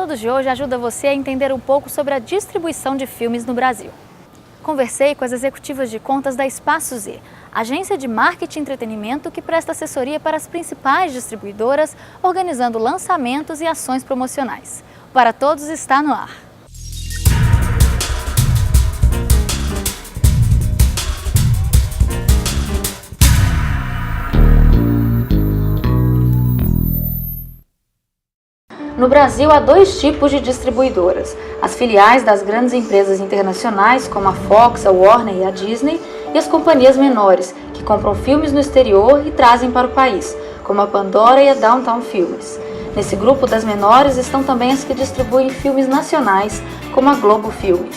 Todos de hoje ajuda você a entender um pouco sobre a distribuição de filmes no Brasil. Conversei com as executivas de contas da Espaço Z, agência de marketing e entretenimento que presta assessoria para as principais distribuidoras, organizando lançamentos e ações promocionais. O Para Todos está no ar. No Brasil, há dois tipos de distribuidoras: as filiais das grandes empresas internacionais, como a Fox, a Warner e a Disney, e as companhias menores, que compram filmes no exterior e trazem para o país, como a Pandora e a Downtown Filmes. Nesse grupo das menores estão também as que distribuem filmes nacionais, como a Globo Filmes.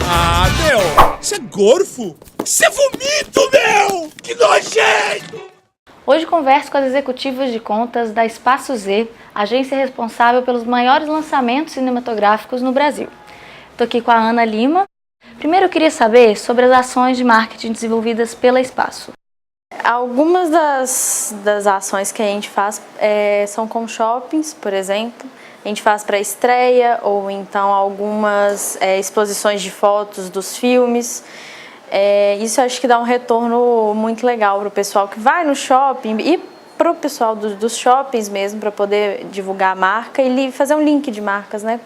Ah, meu! Isso é gorfo! Isso é vomito, meu! Que nojento! Hoje converso com as executivas de contas da Espaço Z, agência responsável pelos maiores lançamentos cinematográficos no Brasil. Estou aqui com a Ana Lima. Primeiro eu queria saber sobre as ações de marketing desenvolvidas pela Espaço. Algumas das ações que a gente faz são com shoppings, por exemplo. A gente faz para estreia ou então algumas exposições de fotos dos filmes. Isso eu acho que dá um retorno muito legal para o pessoal que vai no shopping e para o pessoal dos shoppings mesmo, para poder divulgar a marca e fazer um link de marcas, né,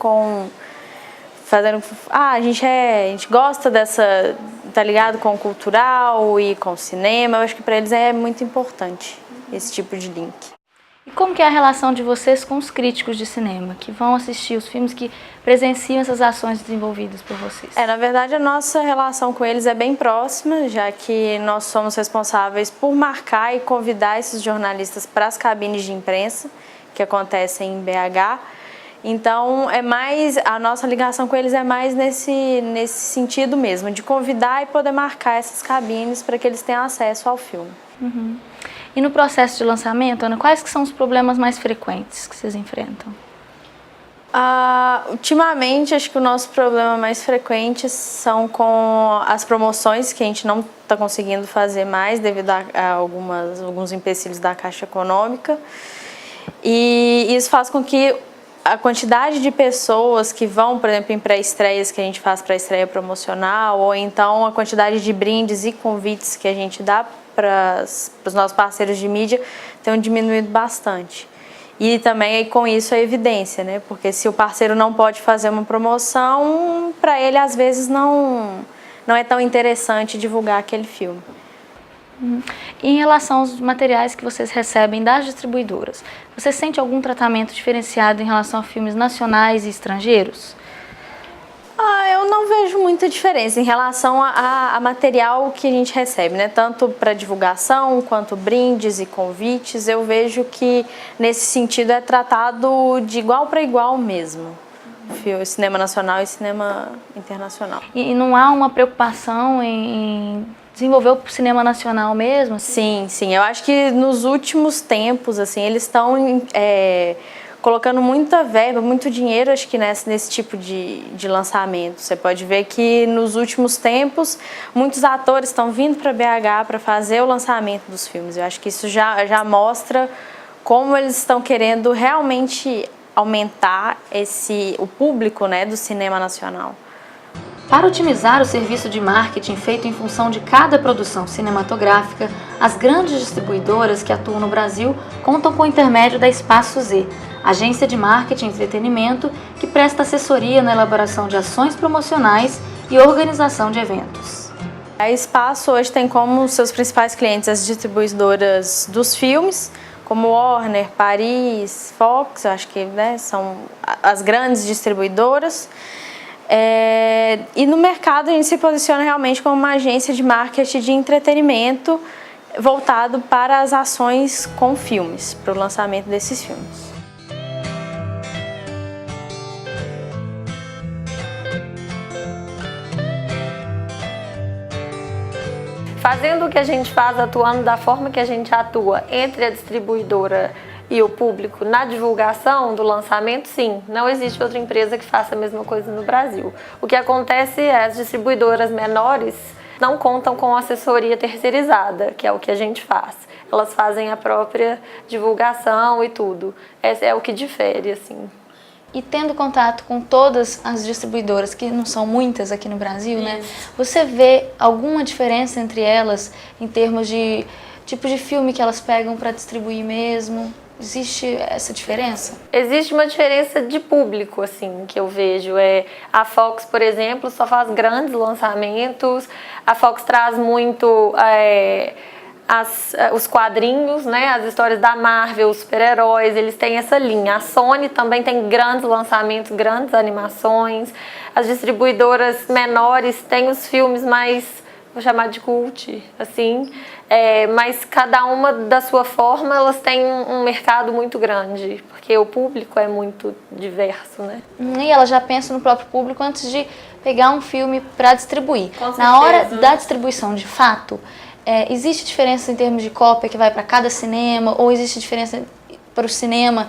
a gente gosta dessa, tá ligado, com o cultural e com o cinema. Eu acho que para eles é muito importante esse tipo de link. E como que é a relação de vocês com os críticos de cinema, que vão assistir os filmes, que presenciam essas ações desenvolvidas por vocês? Na verdade, a nossa relação com eles é bem próxima, já que nós somos responsáveis por marcar e convidar esses jornalistas para as cabines de imprensa, que acontecem em BH. Então, a nossa ligação com eles é mais nesse sentido mesmo, de convidar e poder marcar essas cabines para que eles tenham acesso ao filme. Uhum. E no processo de lançamento, Ana, quais que são os problemas mais frequentes que vocês enfrentam? Ultimamente, acho que o nosso problema mais frequente são com as promoções, que a gente não está conseguindo fazer mais devido a alguns empecilhos da Caixa Econômica. E isso faz com que a quantidade de pessoas que vão, por exemplo, em pré-estreias que a gente faz para estreia promocional, ou então a quantidade de brindes e convites que a gente dá para os nossos parceiros de mídia tenham diminuído bastante. E também com isso a evidência, né? Porque se o parceiro não pode fazer uma promoção, para ele às vezes não é tão interessante divulgar aquele filme. E em relação aos materiais que vocês recebem das distribuidoras, você sente algum tratamento diferenciado em relação a filmes nacionais e estrangeiros? Eu não vejo muita diferença em relação a material que a gente recebe, né? Tanto para divulgação quanto brindes e convites. Eu vejo que nesse sentido é tratado de igual para igual mesmo, cinema nacional e cinema internacional. E não há uma preocupação em desenvolver o cinema nacional mesmo? Sim. Eu acho que nos últimos tempos, assim, eles estão colocando muita verba, muito dinheiro, acho que nesse tipo de lançamento. Você pode ver que nos últimos tempos, muitos atores estão vindo para BH para fazer o lançamento dos filmes. Eu acho que isso já mostra como eles estão querendo realmente aumentar o público, né, do cinema nacional. Para otimizar o serviço de marketing feito em função de cada produção cinematográfica, as grandes distribuidoras que atuam no Brasil contam com o intermédio da Espaço Z, agência de marketing e entretenimento que presta assessoria na elaboração de ações promocionais e organização de eventos. A Espaço hoje tem como seus principais clientes as distribuidoras dos filmes, como Warner, Paris, Fox, eu acho que, né, são as grandes distribuidoras. E no mercado a gente se posiciona realmente como uma agência de marketing de entretenimento voltado para as ações com filmes, para o lançamento desses filmes. Fazendo o que a gente faz, atuando da forma que a gente atua entre a distribuidora e o público na divulgação do lançamento, sim, não existe outra empresa que faça a mesma coisa no Brasil. O que acontece é as distribuidoras menores não contam com assessoria terceirizada, que é o que a gente faz. Elas fazem a própria divulgação e tudo. Esse é o que difere, assim. E tendo contato com todas as distribuidoras, que não são muitas aqui no Brasil, né? Você vê alguma diferença entre elas em termos de tipo de filme que elas pegam para distribuir mesmo? Existe essa diferença? Existe uma diferença de público, assim, que eu vejo. A Fox, por exemplo, só faz grandes lançamentos. A Fox traz muito os quadrinhos, né, as histórias da Marvel, os super-heróis, eles têm essa linha. A Sony também tem grandes lançamentos, grandes animações. As distribuidoras menores têm os filmes mais, vou chamar de cult, assim, mas cada uma da sua forma, elas têm um mercado muito grande, porque o público é muito diverso, né? E ela já pensa no próprio público antes de pegar um filme para distribuir. Com certeza. Na hora da distribuição, de fato, existe diferença em termos de cópia que vai para cada cinema, ou existe diferença para o cinema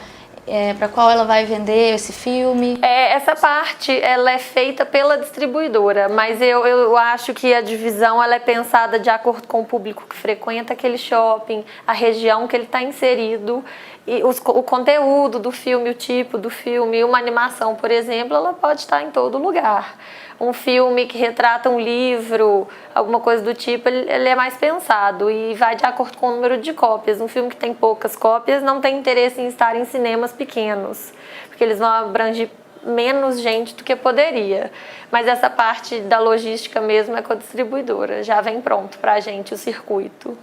para qual ela vai vender esse filme? Essa parte ela é feita pela distribuidora, mas eu acho que a divisão ela é pensada de acordo com o público que frequenta aquele shopping, a região que ele está inserido, e o conteúdo do filme, o tipo do filme. Uma animação, por exemplo, ela pode estar em todo lugar. Um filme que retrata um livro, alguma coisa do tipo, ele é mais pensado e vai de acordo com o número de cópias. Um filme que tem poucas cópias não tem interesse em estar em cinemas pequenos, porque eles vão abranger menos gente do que poderia. Mas essa parte da logística mesmo é com a distribuidora, já vem pronto para a gente o circuito.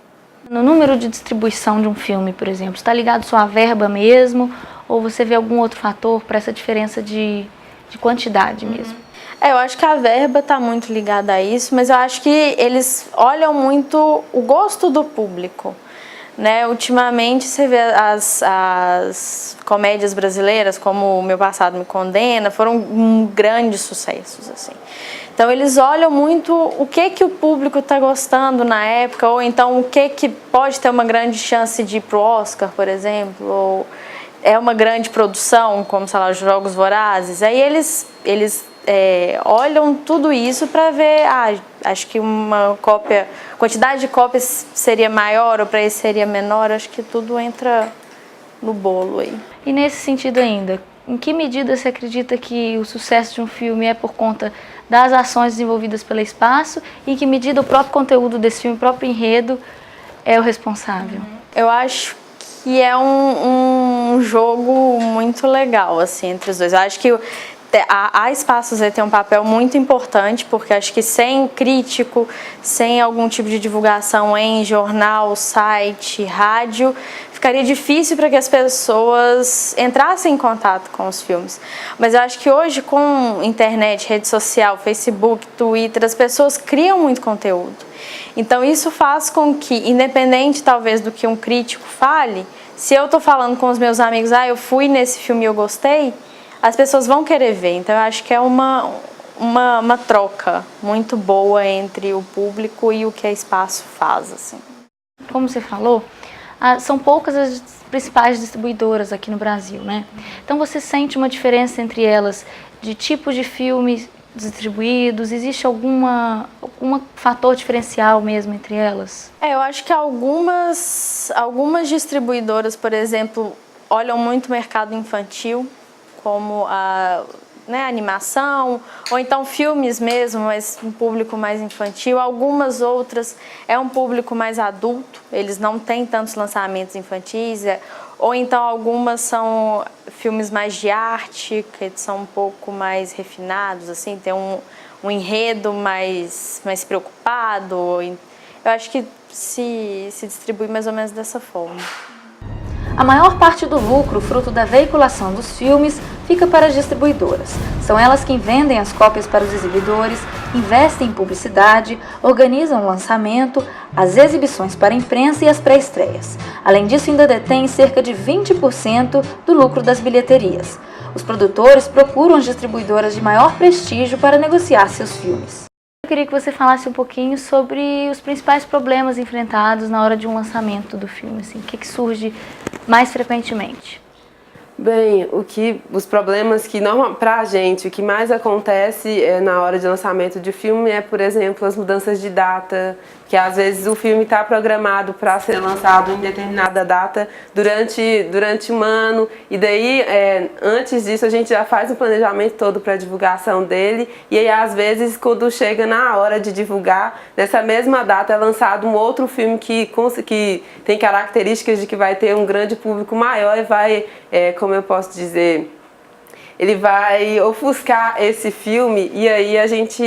No número de distribuição de um filme, por exemplo, está ligado só à verba mesmo, ou você vê algum outro fator para essa diferença de quantidade mesmo? Eu acho que a verba está muito ligada a isso, mas eu acho que eles olham muito o gosto do público, né? Ultimamente você vê as comédias brasileiras, como O Meu Passado Me Condena, foram grandes sucessos, assim. Então eles olham muito o que o público está gostando na época, ou então o que pode ter uma grande chance de ir pro Oscar, por exemplo, ou é uma grande produção, como, sei lá, os Jogos Vorazes. Aí eles olham tudo isso para ver, acho que uma quantidade de cópias seria maior ou para esse seria menor. Acho que tudo entra no bolo aí. E nesse sentido ainda, em que medida você acredita que o sucesso de um filme é por conta das ações desenvolvidas pelo espaço e em que medida o próprio conteúdo desse filme, o próprio enredo, é o responsável? Eu acho que é um jogo muito legal, assim, entre os dois. Eu acho que a Espaço Z tem um papel muito importante, porque acho que sem crítico, sem algum tipo de divulgação em jornal, site, rádio, ficaria difícil para que as pessoas entrassem em contato com os filmes. Mas eu acho que hoje, com internet, rede social, Facebook, Twitter, as pessoas criam muito conteúdo. Então isso faz com que, independente talvez do que um crítico fale, se eu estou falando com os meus amigos, eu fui nesse filme e eu gostei, as pessoas vão querer ver. Então eu acho que é uma troca muito boa entre o público e o que a Espaço faz, assim. Como você falou, são poucas as principais distribuidoras aqui no Brasil, né? Então você sente uma diferença entre elas de tipo de filmes distribuídos? Existe algum fator diferencial mesmo entre elas? Eu acho que algumas distribuidoras, por exemplo, olham muito o mercado infantil, como a animação, ou então filmes mesmo, mas um público mais infantil. Algumas outras é um público mais adulto, eles não têm tantos lançamentos infantis, ou então algumas são filmes mais de arte, que são um pouco mais refinados, assim, tem um enredo mais preocupado. Eu acho que se distribui mais ou menos dessa forma. A maior parte do lucro, fruto da veiculação dos filmes, fica para as distribuidoras. São elas quem vendem as cópias para os exibidores, investem em publicidade, organizam o lançamento, as exibições para a imprensa e as pré-estreias. Além disso, ainda detêm cerca de 20% do lucro das bilheterias. Os produtores procuram as distribuidoras de maior prestígio para negociar seus filmes. Eu queria que você falasse um pouquinho sobre os principais problemas enfrentados na hora de um lançamento do filme, assim, o que surge mais frequentemente? Bem, os problemas que pra gente, o que mais acontece na hora de lançamento de filme é, por exemplo, as mudanças de data, que às vezes o filme está programado para ser lançado em determinada data durante um ano, e daí antes disso a gente já faz o planejamento todo para a divulgação dele, e aí às vezes quando chega na hora de divulgar, nessa mesma data é lançado um outro filme que tem características de que vai ter um grande público maior e vai, como eu posso dizer, ele vai ofuscar esse filme, e aí a gente,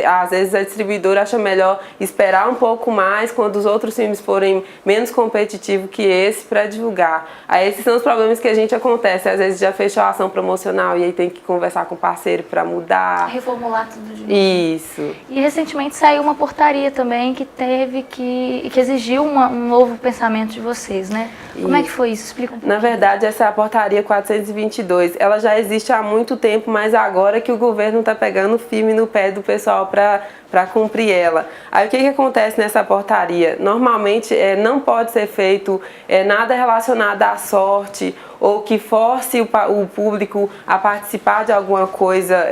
às vezes a distribuidora acha melhor esperar um pouco mais quando os outros filmes forem menos competitivos que esse para divulgar. Aí esses são os problemas que a gente acontece, às vezes já fechou a ação promocional e aí tem que conversar com o parceiro para mudar. Reformular tudo de novo. Isso. E recentemente saiu uma portaria também que exigiu um novo pensamento de vocês, né? Como é que foi isso? Explica um pouco. Na verdade, essa é a portaria 422. Ela já existe há muito tempo, mas agora que o governo está pegando firme no pé do pessoal para cumprir ela. Aí o que acontece nessa portaria? Normalmente não pode ser feito nada relacionado à sorte ou que force o público a participar de alguma coisa,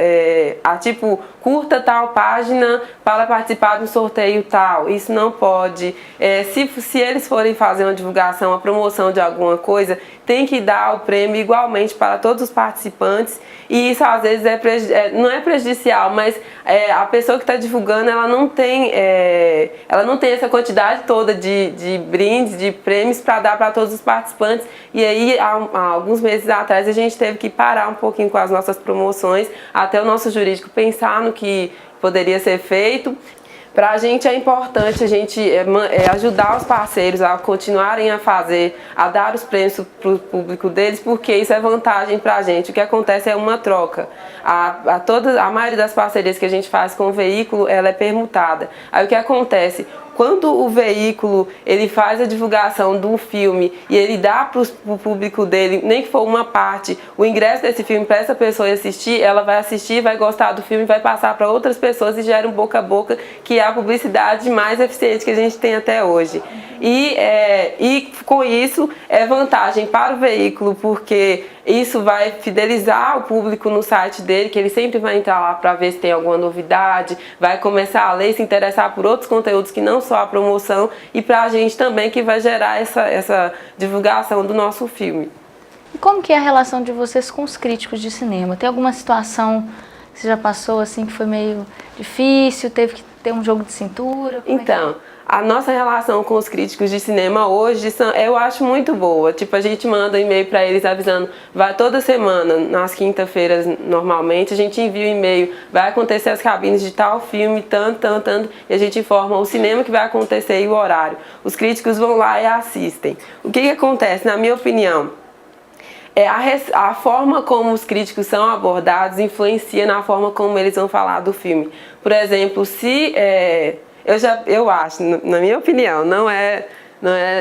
tipo, curta tal página para participar de um sorteio tal. Isso não pode. Se eles forem fazer uma divulgação, uma promoção de alguma coisa, tem que dar o prêmio igualmente para todos os participantes, e isso às vezes não é prejudicial, mas a pessoa que está divulgando, ela não tem essa quantidade toda de brindes, de prêmios para dar para todos os participantes. E aí há alguns meses atrás a gente teve que parar um pouquinho com as nossas promoções, até o nosso jurídico pensar no que poderia ser feito. Para a gente é importante a gente ajudar os parceiros a continuarem a dar os prêmios para o público deles, porque isso é vantagem para a gente. O que acontece é uma troca. A maioria das parcerias que a gente faz com o veículo, ela é permutada. Aí o que acontece? Quando o veículo ele faz a divulgação do filme e ele dá para o público dele, nem que for uma parte, o ingresso desse filme para essa pessoa assistir, ela vai assistir, vai gostar do filme, vai passar para outras pessoas e gera um boca a boca, que é a publicidade mais eficiente que a gente tem até hoje. E com isso é vantagem para o veículo, porque isso vai fidelizar o público no site dele, que ele sempre vai entrar lá para ver se tem alguma novidade, vai começar a ler e se interessar por outros conteúdos que não só a promoção, e para a gente também que vai gerar essa divulgação do nosso filme. E como que é a relação de vocês com os críticos de cinema? Tem alguma situação que você já passou assim que foi meio difícil, teve que ter um jogo de cintura? Então, a nossa relação com os críticos de cinema hoje, eu acho muito boa. Tipo, a gente manda um e-mail para eles avisando, vai toda semana, nas quinta-feiras normalmente, a gente envia um e-mail, vai acontecer as cabines de tal filme, tanto, e a gente informa o cinema que vai acontecer e o horário. Os críticos vão lá e assistem. O que acontece, na minha opinião? A forma como os críticos são abordados influencia na forma como eles vão falar do filme. Por exemplo, eu acho, na minha opinião, não é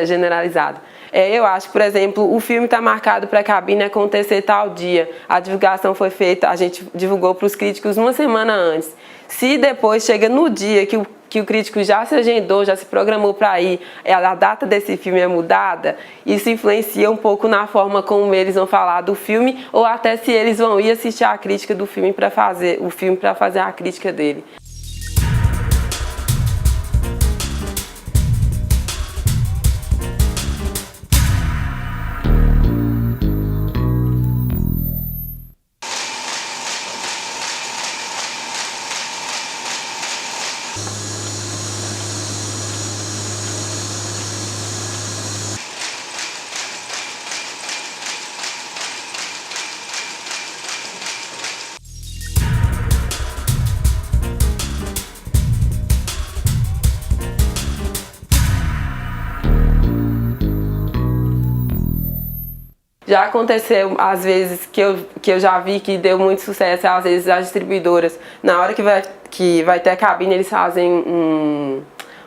generalizado. Eu acho, por exemplo, o filme está marcado para a cabine acontecer tal dia. A divulgação foi feita, a gente divulgou para os críticos uma semana antes. Se depois chega no dia que o crítico já se agendou, já se programou para ir, a data desse filme é mudada, isso influencia um pouco na forma como eles vão falar do filme, ou até se eles vão ir assistir a crítica do filme para fazer a crítica dele. Já aconteceu, às vezes, que eu já vi que deu muito sucesso, às vezes as distribuidoras, na hora que vai ter a cabine, eles fazem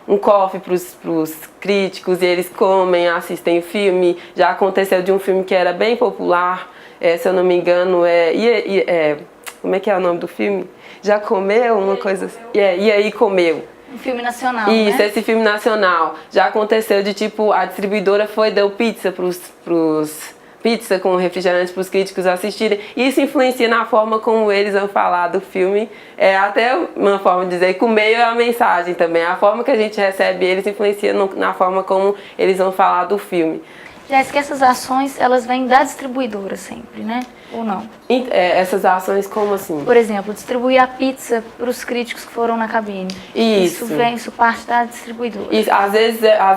um coffee para os críticos e eles comem, assistem o filme. Já aconteceu de um filme que era bem popular, se eu não me engano, como é que é o nome do filme? Já comeu? Uma coisa assim. E aí comeu. Um filme nacional, Isso, né? Esse filme nacional. Já aconteceu de tipo, a distribuidora deu pizza pros pizza com refrigerante para os críticos assistirem. Isso influencia na forma como eles vão falar do filme. É até uma forma de dizer que o meio é a mensagem também. A forma que a gente recebe eles influencia na forma como eles vão falar do filme. Jéssica, essas ações, elas vêm da distribuidora sempre, né? Ou não? Essas ações como assim? Por exemplo, distribuir a pizza para os críticos que foram na cabine. Isso. Isso parte da distribuidora. Isso, às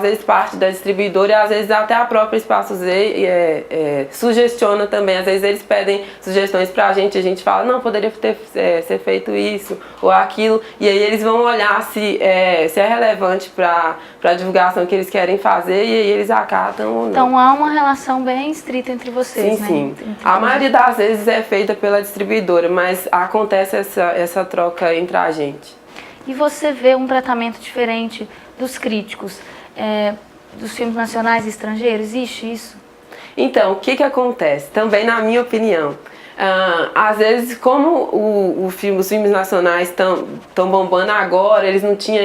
vezes parte da distribuidora e às vezes até a própria Espaço Z sugestiona também. Às vezes eles pedem sugestões pra gente, a gente fala, não, poderia ser feito isso ou aquilo. E aí eles vão olhar se é relevante para a divulgação que eles querem fazer e aí eles acatam ou não. Então há uma relação bem estrita entre vocês, né? Sim. A maioria das vezes é feita pela distribuidora, mas acontece essa troca entre a gente. E você vê um tratamento diferente dos críticos, dos filmes nacionais e estrangeiros? Existe isso? Então, o que acontece? Também na minha opinião, às vezes como os filmes nacionais estão bombando agora, eles não tinham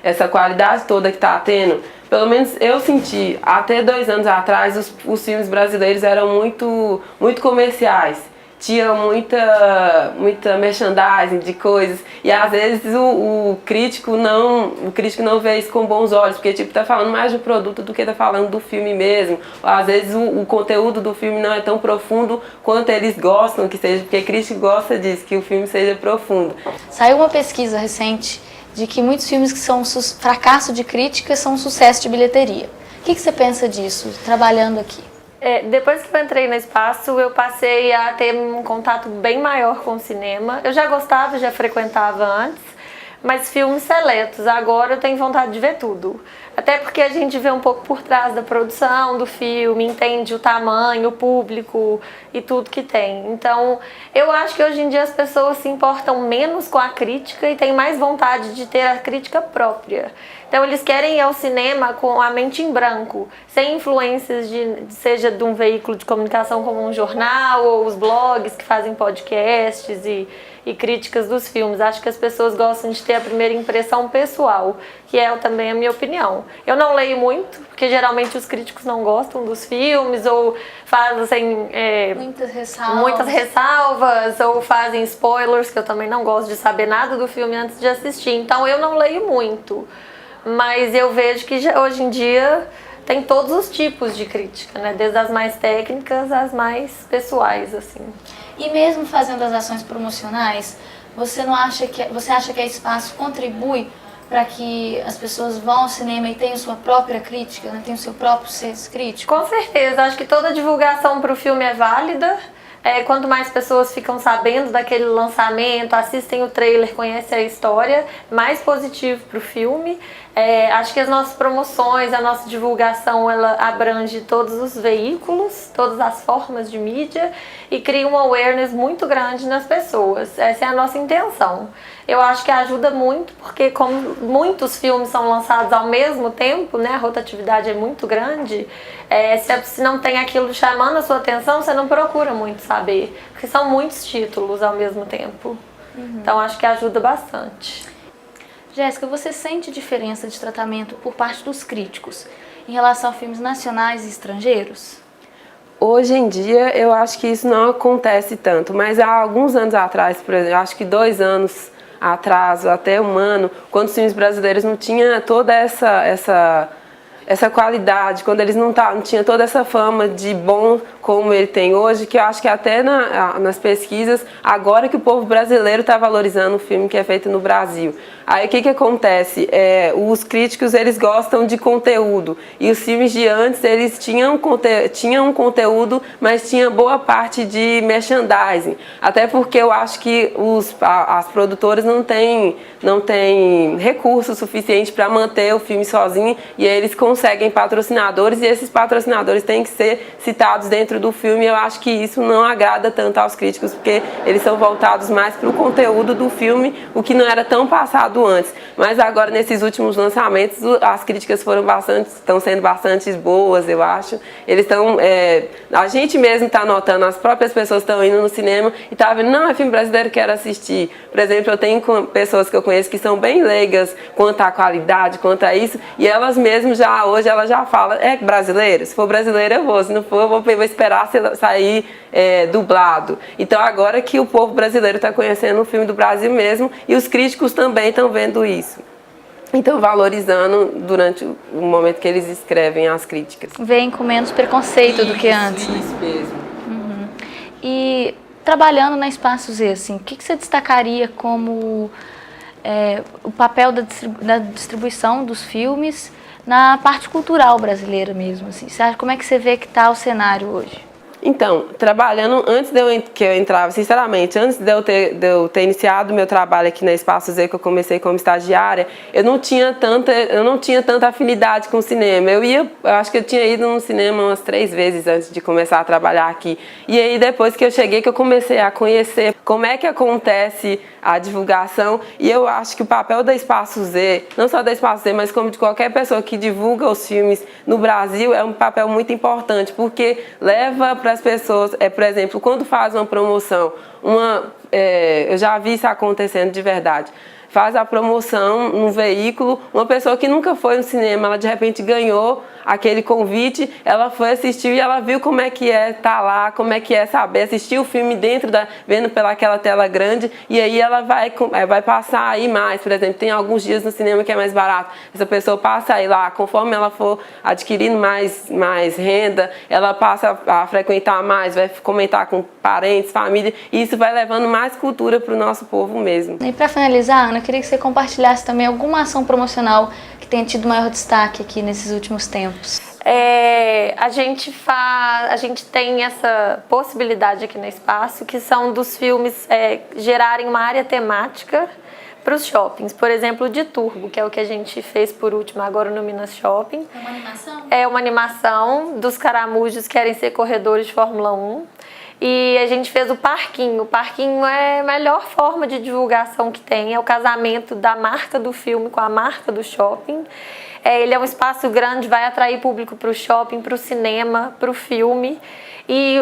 essa qualidade toda que está tendo. Pelo menos eu senti, até 2 anos atrás, os filmes brasileiros eram muito comerciais. Tinha muita merchandising de coisas. E às vezes o crítico não vê isso com bons olhos, porque tipo, tá falando mais do produto do que tá falando do filme mesmo. Ou, às vezes o conteúdo do filme não é tão profundo quanto eles gostam que seja, porque crítico gosta disso, que o filme seja profundo. Saiu uma pesquisa recente de que muitos filmes que são fracasso de crítica são um sucesso de bilheteria. O que você pensa disso, trabalhando aqui? Depois que eu entrei no Espaço, eu passei a ter um contato bem maior com o cinema. Eu já gostava, já frequentava antes, mas filmes seletos. Agora eu tenho vontade de ver tudo. Até porque a gente vê um pouco por trás da produção do filme, entende o tamanho, o público e tudo que tem. Então, eu acho que hoje em dia as pessoas se importam menos com a crítica e têm mais vontade de ter a crítica própria. Então, eles querem ir ao cinema com a mente em branco, sem influências seja de um veículo de comunicação como um jornal ou os blogs que fazem podcasts e críticas dos filmes. Acho que as pessoas gostam de ter a primeira impressão pessoal, que é também a minha opinião. Eu não leio muito, porque geralmente os críticos não gostam dos filmes ou fazem muitas ressalvas ou fazem spoilers, que eu também não gosto de saber nada do filme antes de assistir. Então eu não leio muito, mas eu vejo que hoje em dia tem todos os tipos de crítica, né? Desde as mais técnicas às mais pessoais, assim. E mesmo fazendo as ações promocionais, você acha que a Espaço contribui para que as pessoas vão ao cinema e tenham sua própria crítica, né? Tenham seu próprio senso crítico? Com certeza, acho que toda divulgação para o filme é válida. Quanto mais pessoas ficam sabendo daquele lançamento, assistem o trailer, conhecem a história, mais positivo para o filme. Acho que as nossas promoções, a nossa divulgação, ela abrange todos os veículos, todas as formas de mídia e cria um awareness muito grande nas pessoas. Essa é a nossa intenção. Eu acho que ajuda muito, porque como muitos filmes são lançados ao mesmo tempo, né, a rotatividade é muito grande, se não tem aquilo chamando a sua atenção, você não procura muito saber, porque são muitos títulos ao mesmo tempo. Então acho que ajuda bastante. Jéssica, você sente diferença de tratamento por parte dos críticos em relação a filmes nacionais e estrangeiros? Hoje em dia eu acho que isso não acontece tanto, mas há alguns anos atrás, por exemplo, acho que 2 anos atrás, ou até 1 ano, quando os filmes brasileiros não tinham toda essa qualidade, quando eles não tinham toda essa fama de bom como ele tem hoje, que eu acho que até nas pesquisas, agora que o povo brasileiro está valorizando o filme que é feito no Brasil. Aí o que acontece? Os críticos, eles gostam de conteúdo, e os filmes de antes, eles tinham um conteúdo, mas tinha boa parte de merchandising, até porque eu acho que as produtoras não têm recurso suficiente para manter o filme sozinho, e aí eles conseguem patrocinadores, e esses patrocinadores têm que ser citados dentro do filme. Eu acho que isso não agrada tanto aos críticos, porque eles são voltados mais para o conteúdo do filme, o que não era tão passado antes. Mas agora, nesses últimos lançamentos, as críticas estão sendo bastante boas, eu acho. Eles estão, a gente mesmo está notando, as próprias pessoas estão indo no cinema e tá vendo, não, é filme brasileiro, quero assistir. Por exemplo, eu tenho pessoas que eu conheço que são bem leigas quanto à qualidade, quanto a isso, e elas mesmas já hoje, ela já fala, é brasileiro? Se for brasileiro eu vou, se não for eu vou esperar sair dublado. Então agora que o povo brasileiro está conhecendo o filme do Brasil mesmo, e os críticos também estão vendo isso. Então valorizando durante o momento que eles escrevem as críticas. Vem com menos preconceito do que antes, né? Isso mesmo. E trabalhando na Espaço Z, assim, o que você destacaria como o papel da distribuição dos filmes na parte cultural brasileira mesmo? Assim? Como é que você vê que está o cenário hoje? Então, trabalhando, antes que eu entrava, sinceramente, antes de eu ter iniciado meu trabalho aqui na Espaço Z, que eu comecei como estagiária, eu não tinha tanta afinidade com o cinema. Eu acho que eu tinha ido no cinema umas 3 vezes antes de começar a trabalhar aqui. E aí, depois que eu cheguei, que eu comecei a conhecer como é que acontece a divulgação, e eu acho que o papel da Espaço Z, não só da Espaço Z, mas como de qualquer pessoa que divulga os filmes no Brasil, é um papel muito importante, porque leva para as pessoas, por exemplo, quando faz uma promoção, eu já vi isso acontecendo de verdade, faz a promoção no veículo, uma pessoa que nunca foi no cinema, ela de repente ganhou aquele convite, ela foi assistir e ela viu como é que é estar lá, como é que é saber assistir o filme vendo pelaquela tela grande, e aí ela vai passar a ir mais. Por exemplo, tem alguns dias no cinema que é mais barato, essa pessoa passa a ir lá, conforme ela for adquirindo mais renda, ela passa a frequentar mais, vai comentar com parentes, família, e isso vai levando mais cultura para o nosso povo mesmo. E para finalizar, Ana, eu queria que você compartilhasse também alguma ação promocional que tenha tido maior destaque aqui nesses últimos tempos. A gente tem essa possibilidade aqui no Espaço, que são dos filmes gerarem uma área temática para os shoppings. Por exemplo, o de Turbo, que é o que a gente fez por último agora no Minas Shopping. É uma animação? É uma animação dos caramujos que querem ser corredores de Fórmula 1. E a gente fez o parquinho. O parquinho é a melhor forma de divulgação que tem. É o casamento da marca do filme com a marca do shopping. Ele é um espaço grande, vai atrair público para o shopping, para o cinema, para o filme. E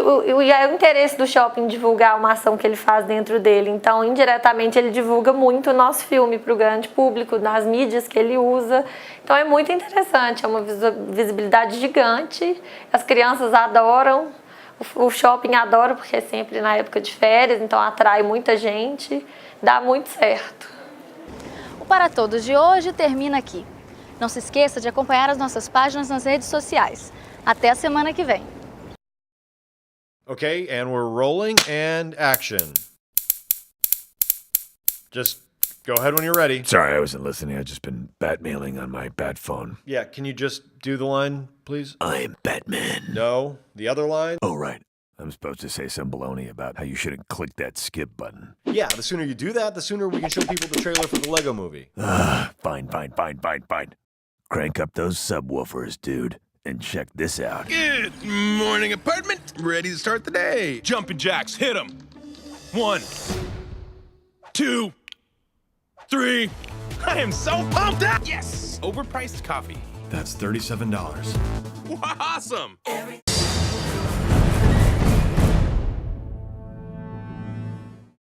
é o interesse do shopping divulgar uma ação que ele faz dentro dele. Então, indiretamente, ele divulga muito o nosso filme para o grande público, nas mídias que ele usa. Então, é muito interessante, é uma visibilidade gigante. As crianças adoram. O shopping adora, porque é sempre na época de férias, então atrai muita gente, dá muito certo. O Para Todos de hoje termina aqui. Não se esqueça de acompanhar as nossas páginas nas redes sociais. Até a semana que vem. Okay, and we're rolling and action. Just go ahead when you're ready. Sorry, I wasn't listening. I've just been bat-mailing on my bat phone. Yeah, can you just do the line, please? I'm Batman. No, the other line? Oh, right. I'm supposed to say some baloney about how you shouldn't click that skip button. Yeah, the sooner you do that, the sooner we can show people the trailer for the Lego movie. Fine. Crank up those subwoofers, dude, and check this out. Good morning, apartment. Ready to start the day. Jumping jacks, hit them. 1, 2, 3. I am so pumped up. Yes, overpriced coffee. That's $37. Awesome.